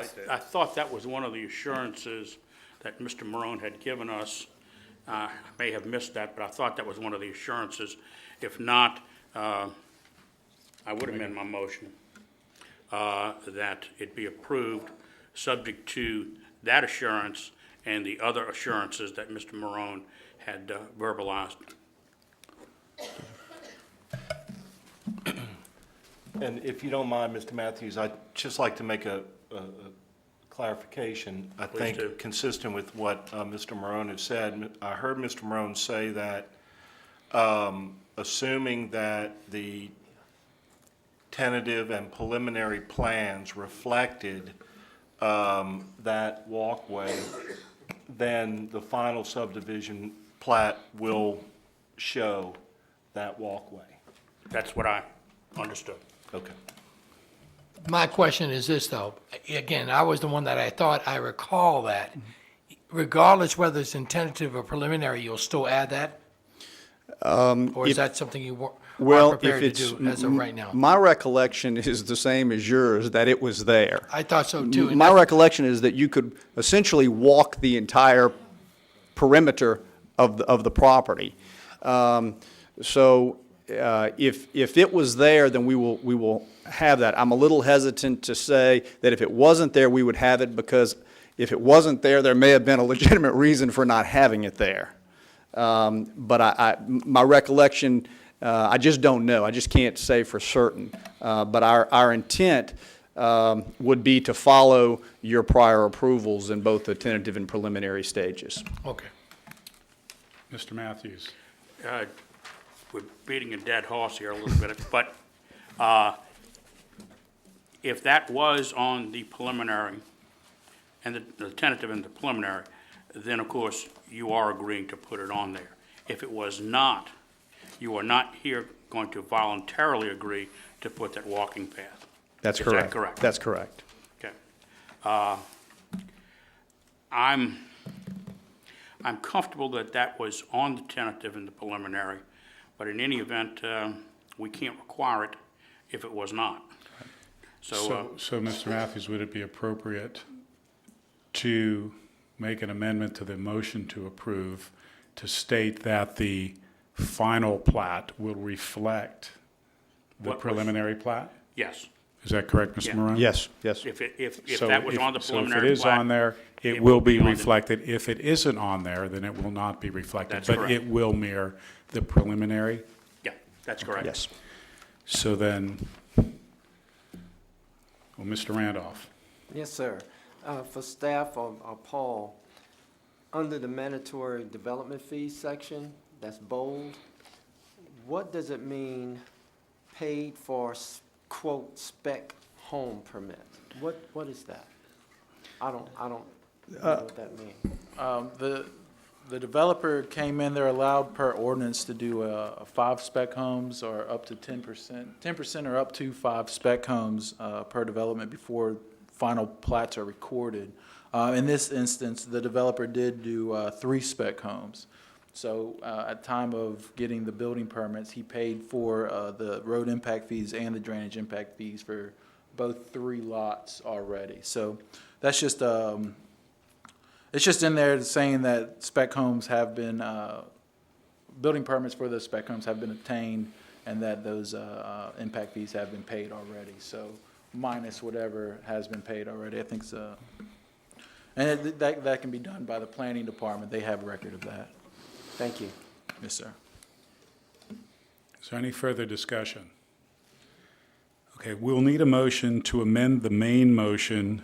state I that. thought that was one of the assurances that Mr. Morone had given us. I may have missed that, but I thought that was one of the assurances. If not, I would amend my motion that it be approved, subject to that assurance and the other assurances that Mr. Morone had verbalized. And if you don't mind, Mr. Matthews, I'd just like to make a clarification. I Please do. think consistent with what Mr. Morone has said, I heard Mr. Morone say that assuming that the tentative and preliminary plans reflected that walkway, then the final subdivision plat will show that walkway. That's what I understood. Okay. My question is this, though. Again, I was the one that I thought I recall that. Regardless whether it's in tentative or preliminary, you'll still add that? Or is that something you aren't prepared to do as of right now? My recollection is the same as yours, that it was there. I thought so too. and My that's- recollection is that you could essentially walk the entire perimeter of the property. So if it was there, then we will have that. I'm a little hesitant to say that if it wasn't there, we would have it, because if it wasn't there, there may have been a legitimate reason for not having it there. But my recollection, I just don't know. I just can't say for certain. But our intent would be to follow your prior approvals in both the tentative and preliminary stages. Okay. Mr. Matthews? We're beating a dead horse here a little bit, but if that was on the preliminary and the tentative and the preliminary, then of course you are agreeing to put it on there. If it was not, you are not here going to voluntarily agree to put that walking path. That's Is correct. that correct? That's correct. Okay. I'm comfortable that that was on the tentative and the preliminary, but in any event, we can't require it if it was not. So, So, Mr. Matthews, would it be appropriate to make an amendment to the motion to approve to state that the final plat will reflect the What was- preliminary plat? yes. Is that correct, Mr. Yeah. Morone? Yes, yes. If So that was on the preliminary So if it is plat, on there, it it will will be be on the- reflected. If it isn't on there, then it will not be reflected. That's But correct. it will mirror the preliminary. Yeah, that's correct. Yes. So then, well, Mr. Randolph, Yes, sir. For staff or Paul, under the mandatory development fees section, that's bold, what does it mean paid for, quote, spec home permit? What is that? I don't know what that means. The developer came in, they're allowed per ordinance to do 5 spec homes or up to 10% or up to 5 spec homes per development before final plats are recorded. In this instance, the developer did do 3 spec homes. So at time of getting the building permits, he paid for the road impact fees and the drainage impact fees for both 3 lots already. So that's just, it's just in there saying that spec homes have been, building permits for those spec homes have been obtained and that those impact fees have been paid already. So minus whatever has been paid already. I think And that can be done by the planning department. They have record of that. Thank you. Yes, sir. Is there any further discussion? Okay, we'll need a motion to amend the main motion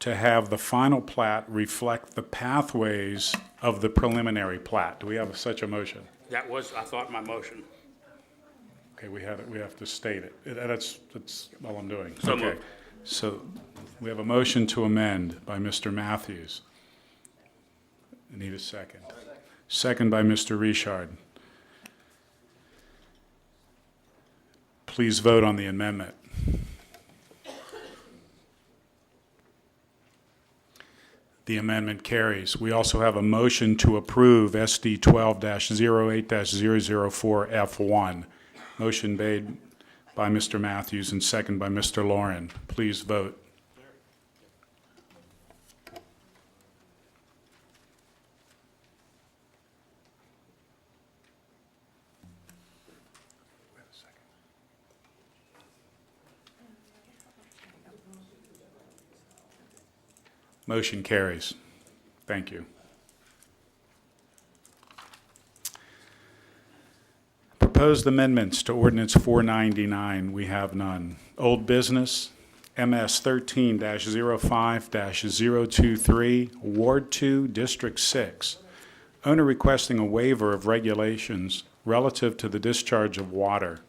to have the final plat reflect the pathways of the preliminary plat. Do we have such a motion? That was, I thought, my motion. Okay, we have to state it. That's all I'm doing. So Okay. moved. So we have a motion to amend by Mr. Matthews. I need a second. Second by Mr. Richard. Please vote on the amendment. The amendment carries. We also have a motion to approve SD 12-08-004F1. Motion made by Mr. Matthews and second by Mr. Lauren. Please vote. Motion carries. Thank you. Proposed amendments to Ordinance 499, we have none. Old business, MS 13-05-023, Ward 2, District 6. Owner requesting a waiver of regulations relative to the discharge of water.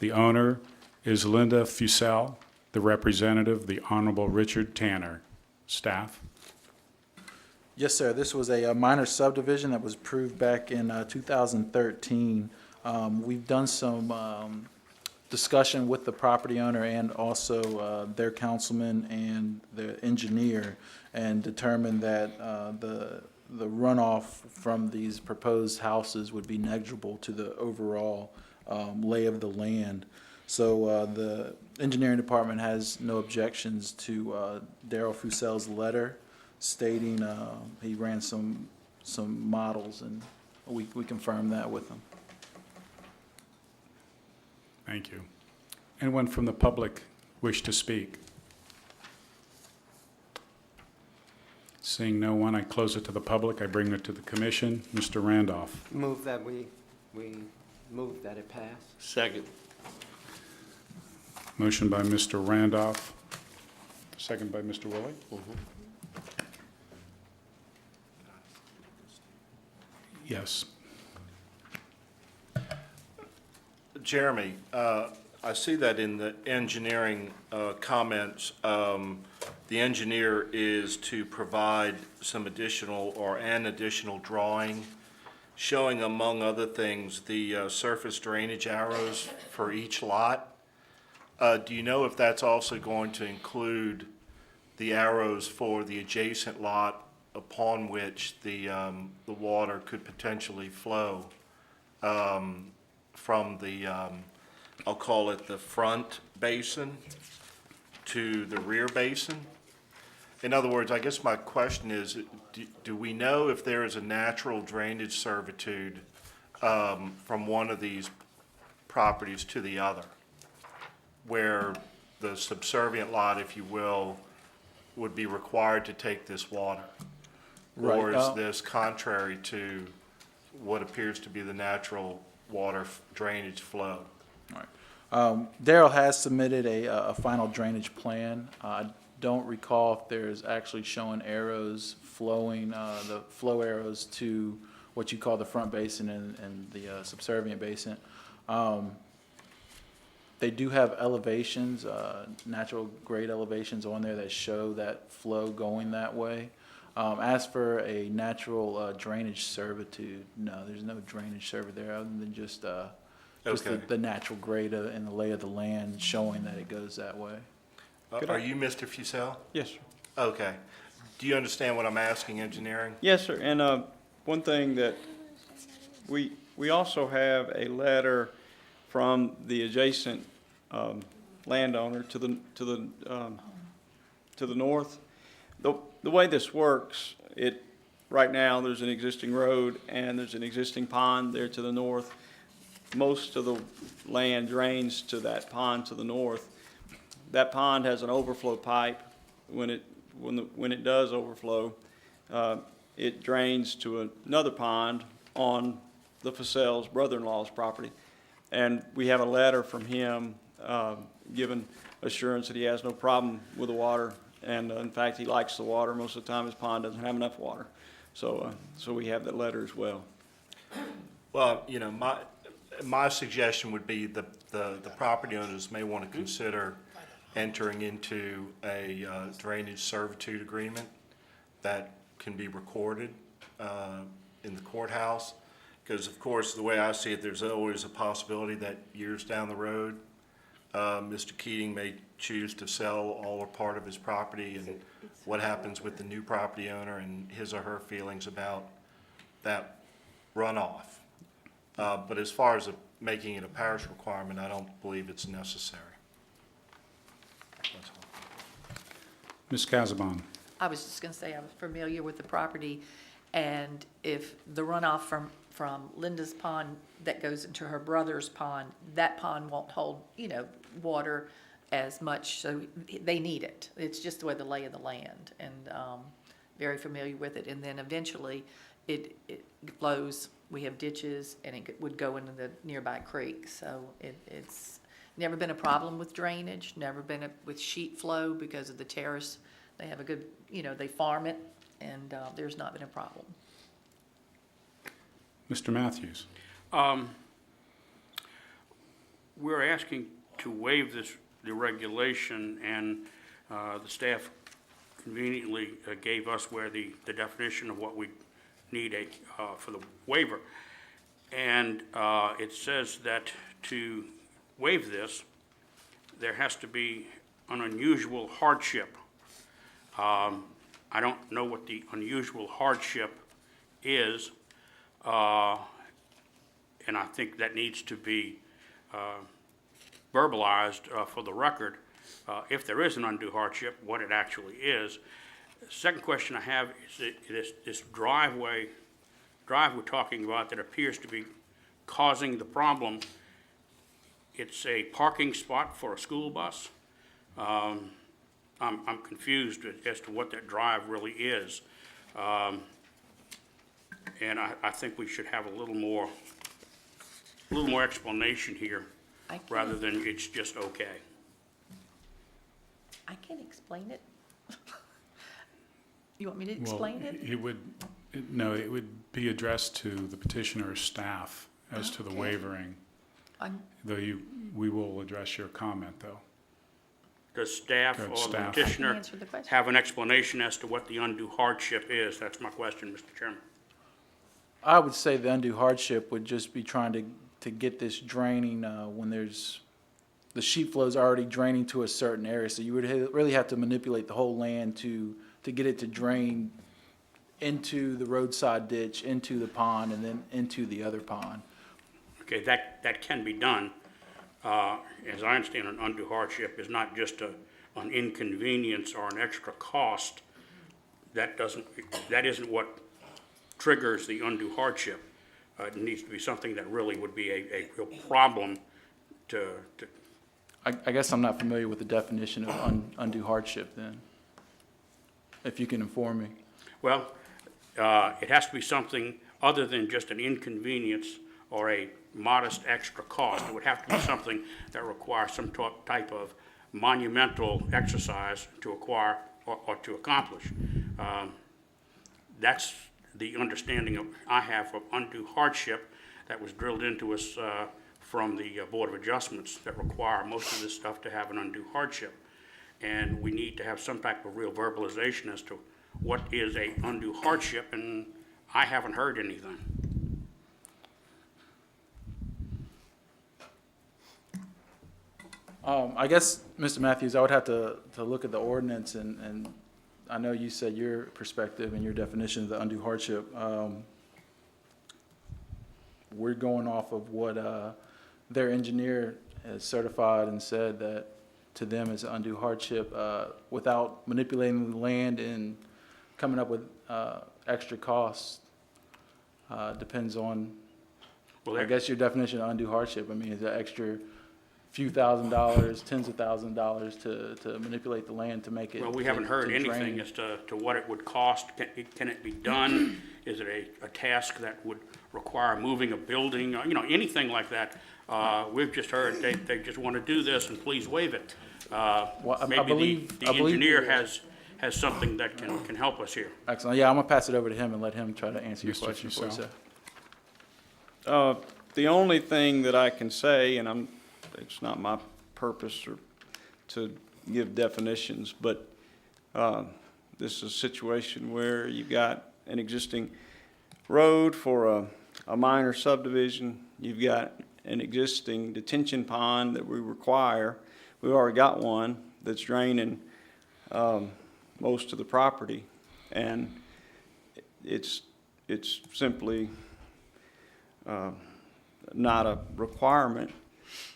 The owner is Linda Fussell, the representative, the Honorable Richard Tanner. Staff? Yes, sir. This was a minor subdivision that was approved back in 2013. We've done some discussion with the property owner and also their councilman and the engineer, and determined that the runoff from these proposed houses would be negligible to the overall lay of the land. So the engineering department has no objections to Darrell Fussell's letter stating he ran some models, and we confirmed that with him. Thank you. Anyone from the public wish to speak? Seeing no one, I close it to the public. I bring it to the commission. Mr. Randolph. Move that we move that it pass. Second. Motion by Mr. Randolph, second by Mr. Willie. Yes. Jeremy, I see that in the engineering comments, the engineer is to provide some additional or an additional drawing showing, among other things, the surface drainage arrows for each lot. Do you know if that's also going to include the arrows for the adjacent lot upon which the water could potentially flow from the, I'll call it the front basin to the rear basin? In other words, I guess my question is, do we know if there is a natural drainage servitude from one of these properties to the other, where the subservient lot, if you will, would be required to take this water? Right, Or is this contrary to what appears to be the natural water drainage flow? Darrell has submitted a final drainage plan. I don't recall if there's actually showing arrows flowing, the flow arrows to what you call the front basin and the subservient basin. They do have elevations, natural grade elevations on there that show that flow going that way. As for a natural drainage servitude, no, there's no drainage servitude there other than just Okay. the natural grade and the lay of the land showing that it goes that way. Are you Mr. Fussell? Yes, sir. Okay. Do you understand what I'm asking, engineering? Yes, sir, and one thing that we also have a letter from the adjacent landowner to the north. The way this works, right now, there's an existing road and there's an existing pond there to the north. Most of the land drains to that pond to the north. That pond has an overflow pipe. When when it does overflow, it drains to another pond on the Fasell's brother-in-law's property. And we have a letter from him giving assurance that he has no problem with the water. And in fact, he likes the water. Most of the time, his pond doesn't have enough water. So we have that letter as well. Well, my suggestion would be the property owners may want to consider entering into a drainage servitude agreement that can be recorded in the courthouse. Because of course, the way I see it, there's always a possibility that years down the road, Mr. Keating may choose to sell all or part of his property, and what happens with the new property owner and his or her feelings about that runoff. But as far as making it a parish requirement, I don't believe it's necessary. That's all. Ms. Casabon. I was just gonna say, I was familiar with the property, and if the runoff from Linda's pond that goes into her brother's pond, that pond won't hold, water as much, so they need it. It's just the way the lay of the land, and very familiar with it. And then eventually, it flows. We have ditches, and it would go into the nearby creek. So it's never been a problem with drainage, never been with sheet flow because of the terrace. They have a good, they farm it, and there's not been a problem. Mr. Matthews. We're asking to waive the regulation, and the staff conveniently gave us where the definition of what we need for the waiver. And it says that to waive this, there has to be an unusual hardship. I don't know what the unusual hardship is, and I think that needs to be verbalized for the record, if there is an undue hardship, what it actually is. The second question I have is this drive we're talking about that appears to be causing the problem. It's a parking spot for a school bus. I'm confused as to what that drive really is. And I think we should have a little more explanation here, rather than it's just okay. I can explain it. You want me to explain it? It would be addressed to the petitioner's staff as to the wavering. Though we will address your comment, though. Does staff or the petitioner Answer the question. have an explanation as to what the undue hardship is? That's my question, Mr. Chairman. I would say the undue hardship would just be trying to get this draining when the sheet flow is already draining to a certain area. So you would really have to manipulate the whole land to get it to drain into the roadside ditch, into the pond, and then into the other pond. Okay, that can be done. As I understand, an undue hardship is not just an inconvenience or an extra cost. That isn't what triggers the undue hardship. It needs to be something that really would be a real problem to. I guess I'm not familiar with the definition of undue hardship then, if you can inform me. Well, it has to be something other than just an inconvenience or a modest extra cost. It would have to be something that requires some type of monumental exercise to acquire or to accomplish. That's the understanding I have of undue hardship that was drilled into us from the Board of Adjustments, that require most of this stuff to have an undue hardship. And we need to have some type of real verbalization as to what is a undue hardship, and I haven't heard anything. I guess, Mr. Matthews, I would have to look at the ordinance, and I know you said your perspective and your definition of the undue hardship. We're going off of what their engineer has certified and said that to them is undue hardship without manipulating the land and coming up with extra costs. Depends on, I guess, your definition of undue hardship. I mean, is that extra few $1,000s, tens of $1,000s to manipulate the land to make it. Well, we haven't heard to anything drain. as to what it would cost. Can it be done? Is it a task that would require moving a building, anything like that? We've just heard they just want to do this and please waive it. Well, I Maybe believe- the I believe engineer there is. has something that can help us here. Excellent. Yeah, I'm gonna pass it over to him and let him try to answer your Mr. question for you, Fussell. sir. The only thing that I can say, and it's not my purpose to give definitions, but this is a situation where you've got an existing road for a minor subdivision. You've got an existing detention pond that we require. We've already got one that's draining most of the property, and it's simply not a requirement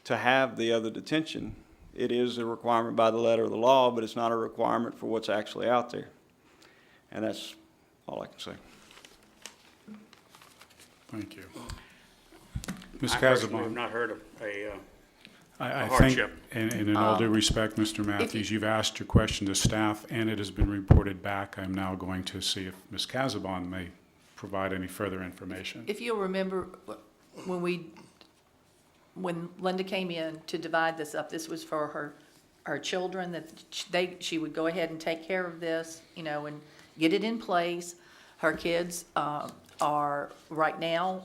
to have the other detention. It is a requirement by the letter of the law, but it's not a requirement for what's actually out there. And that's all I can say. Thank you. Ms. I personally have Casabon, not heard of a I think, hardship. and in all due respect, Mr. Matthews, you've asked your question to staff, and it has been reported back. I'm now going to see if Ms. Casabon may provide any further information. If you'll remember, when Linda came in to divide this up, this was for her children, that she would go ahead and take care of this, and get it in place. Her kids are right now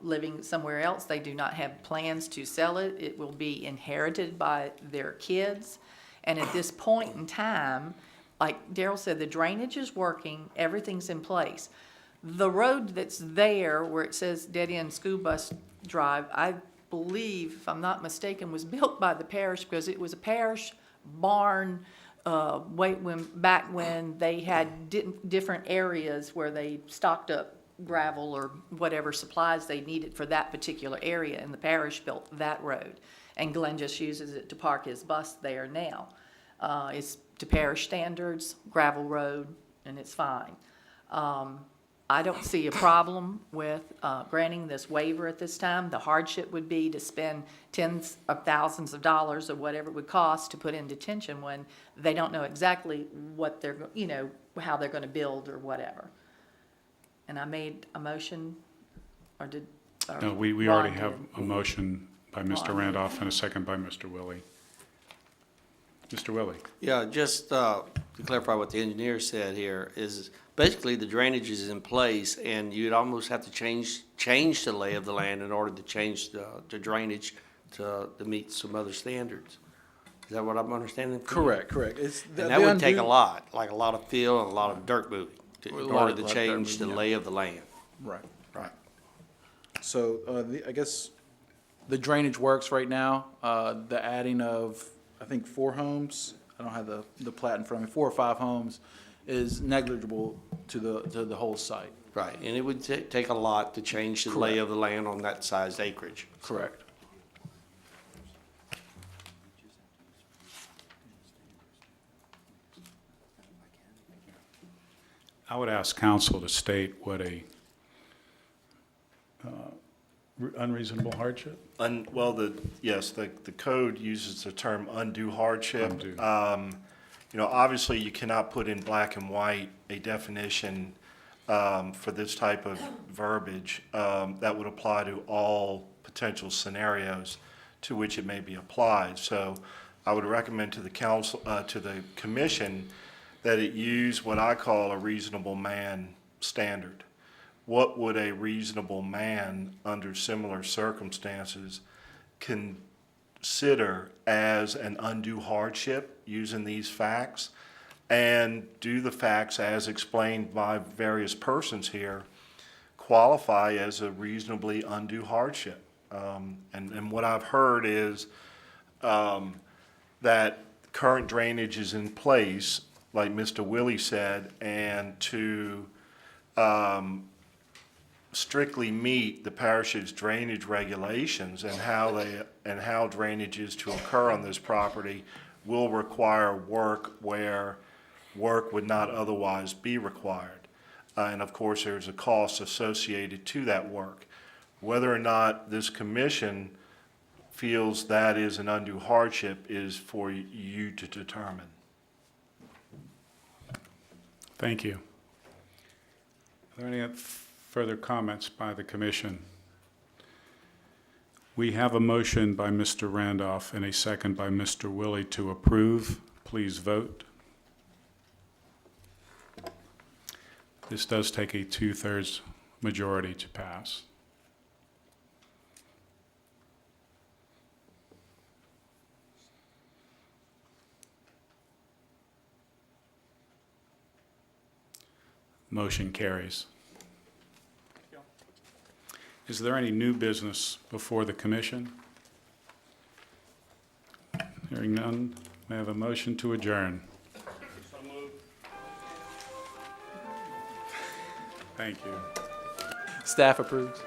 living somewhere else. They do not have plans to sell it. It will be inherited by their kids. And at this point in time, like Daryl said, the drainage is working, everything's in place. The road that's there, where it says dead-end school bus drive, I believe, if I'm not mistaken, was built by the parish because it was a parish barn back when they had different areas where they stocked up gravel or whatever supplies they needed for that particular area, and the parish built that road. And Glenn just uses it to park his bus there now. It's to parish standards, gravel road, and it's fine. I don't see a problem with granting this waiver at this time. The hardship would be to spend tens of thousands of dollars or whatever it would cost to put in detention when they don't know exactly what they're, how they're going to build or whatever. And I made a motion, or did? No, we Ron already did. have a motion by Mr. Ron. Randolph and a second by Mr. Willie. Mr. Willie? Yeah, just to clarify what the engineer said here is basically the drainage is in place and you'd almost have to change the lay of the land in order to change the drainage to meet some other standards. Is that what I'm understanding? Correct. And that would take a lot, like a lot of fill and a lot of dirt moving in order to change the lay of the land. Right. So, I guess the drainage works right now. The adding of, I think, 4 homes, I don't have the plat in front of me, 4 or 5 homes is negligible to the whole site. Right, and it would take a lot to change the lay of the land on that size acreage. Correct. I would ask council to state what a unreasonable hardship? Yes, the code uses the term undue hardship. Undue. Obviously, you cannot put in black and white a definition for this type of verbiage that would apply to all potential scenarios to which it may be applied. So I would recommend to the council, to the commission, that it use what I call a reasonable man standard. What would a reasonable man under similar circumstances consider as an undue hardship using these facts? And do the facts as explained by various persons here qualify as a reasonably undue hardship? And what I've heard is that current drainage is in place, like Mr. Willie said, and to strictly meet the parish's drainage regulations and how drainage is to occur on this property will require work where work would not otherwise be required. And of course, there's a cost associated to that work. Whether or not this commission feels that is an undue hardship is for you to determine. Thank you. Are there any further comments by the commission? We have a motion by Mr. Randolph and a second by Mr. Willie to approve. Please vote. This does take a 2/3 majority to pass. Motion carries. Is there any new business before the commission? Hearing none, may I have a motion to adjourn? So moved. Thank you. Staff approves.